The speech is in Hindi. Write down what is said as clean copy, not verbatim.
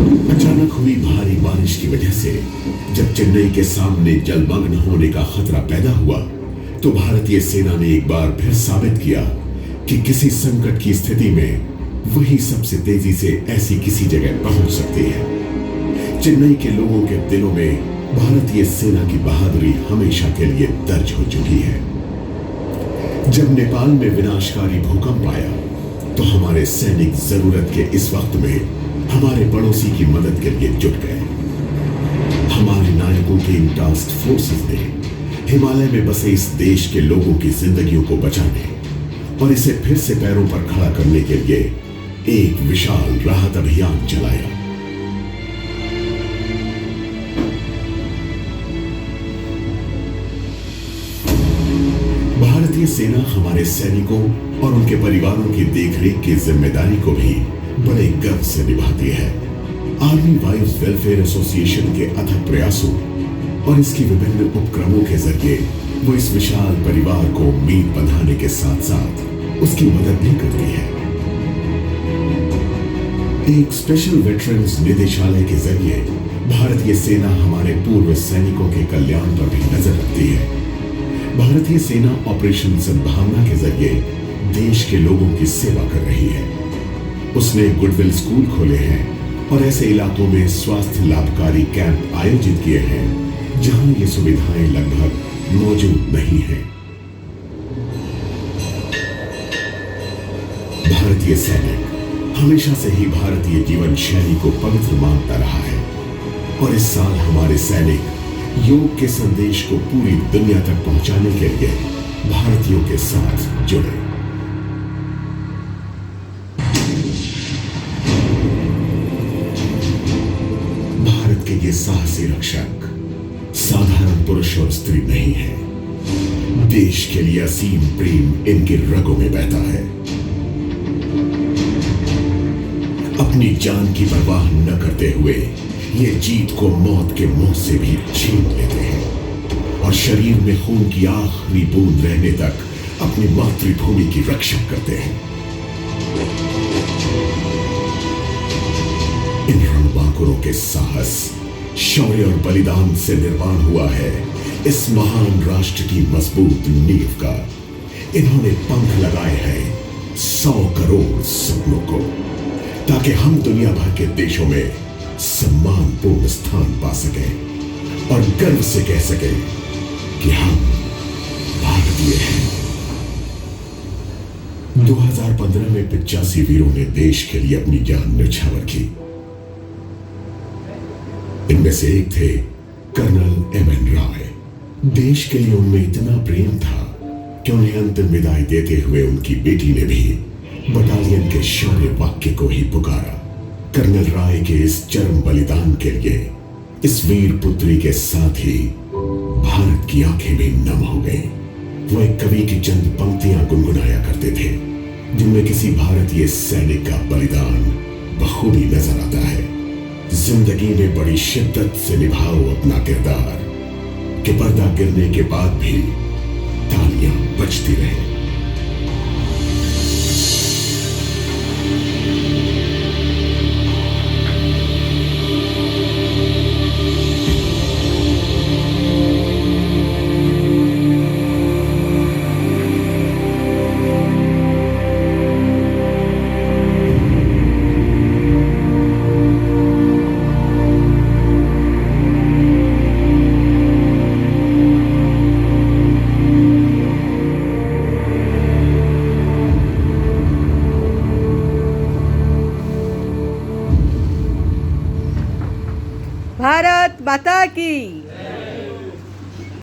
अचानक हुई भारी बारिश की वजह से जब चेन्नई के सामने जलमग्न होने का खतरा पैदा हुआ, तो भारतीय सेना ने एक बार फिर साबित किया कि किसी संकट की स्थिति में वही सबसे तेजी से ऐसी किसी जगह पहुंच सकती है। चेन्नई के लोगों के दिलों में भारतीय सेना की बहादुरी हमेशा के लिए दर्ज हो चुकी है। जब नेपाल में विनाशकारी भूकंप आया, तो हमारे सैनिक जरूरत के इस वक्त में हमारे पड़ोसी की मदद के लिए जुट गए। हमारे नायकों के इन टास्क फोर्सेस ने हिमालय में बसे इस देश के लोगों की जिंदगियों को बचाने और इसे फिर से पैरों पर खड़ा करने के लिए एक विशाल राहत अभियान चलाया। भारतीय सेना हमारे सैनिकों और उनके परिवारों की देखरेख की जिम्मेदारी को भी बड़े गर्व से निभाती है। आर्मी वाइव्स वेलफेयर एसोसिएशन के अथक प्रयासों और इसकी विभिन्न उपक्रमों के जरिए वो इस विशाल परिवार को उम्मीद बंधाने के साथ साथ उसकी मदद भी करती है। एक स्पेशल वेटरन्स निदेशालय के जरिए भारतीय सेना हमारे पूर्व सैनिकों के कल्याण पर भी नजर रखती है। भारतीय सेना ऑपरेशन सद्भावना के जरिए देश के लोगों की सेवा कर रही है। उसने गुडविल स्कूल खोले हैं और ऐसे इलाकों में स्वास्थ्य लाभकारी कैंप आयोजित किए हैं जहां ये सुविधाएं लगभग मौजूद नहीं हैं। भारतीय सैनिक हमेशा से ही भारतीय जीवन शैली को पवित्र मानता रहा है और इस साल हमारे सैनिक योग के संदेश को पूरी दुनिया तक पहुंचाने के लिए भारतीयों के साथ जुड़े। भारत के ये साहसी रक्षक साधारण पुरुष और स्त्री नहीं है। देश के लिए असीम प्रेम इनकी रगों में बहता है। अपनी जान की परवाह न करते हुए ये जीत को मौत के मुंह से भी छीन लेते हैं और शरीर में खून की आखिरी बूंद रहने तक अपनी मातृभूमि की रक्षा करते हैं। इन रणबांकुरों के साहस, शौर्य और बलिदान से निर्माण हुआ है इस महान राष्ट्र की मजबूत नींव का। इन्होंने पंख लगाए हैं 100 करोड़ सपनों को, ताकि हम दुनिया भर के देशों में सम्मानपूर्ण स्थान पा सकें और गर्व से कह सकें कि हम भारतीय हैं। 2015 में 85 वीरों ने देश के लिए अपनी जान न्यौछावर की। इनमें से एक थे कर्नल एमएन राय। देश के लिए उनमें इतना प्रेम था कि उन्हें अंतिम विदाई देते हुए उनकी बेटी ने भी बटालियन के शौर्य वाक्य को ही पुकारा। कर्नल राय के इस चरम बलिदान के लिए इस वीर पुत्री के साथ ही भारत की आंखें भी नम हो गईं। वो एक कवि की चंद पंक्तियां गुनगुनाया करते थे, जिनमें किसी भारतीय सैनिक का बलिदान बखूबी नजर आता है। जिंदगी में बड़ी शिद्दत से निभाओ अपना किरदार, कि पर्दा गिरने के बाद भी तालियां बजती रहें। भारत माता की।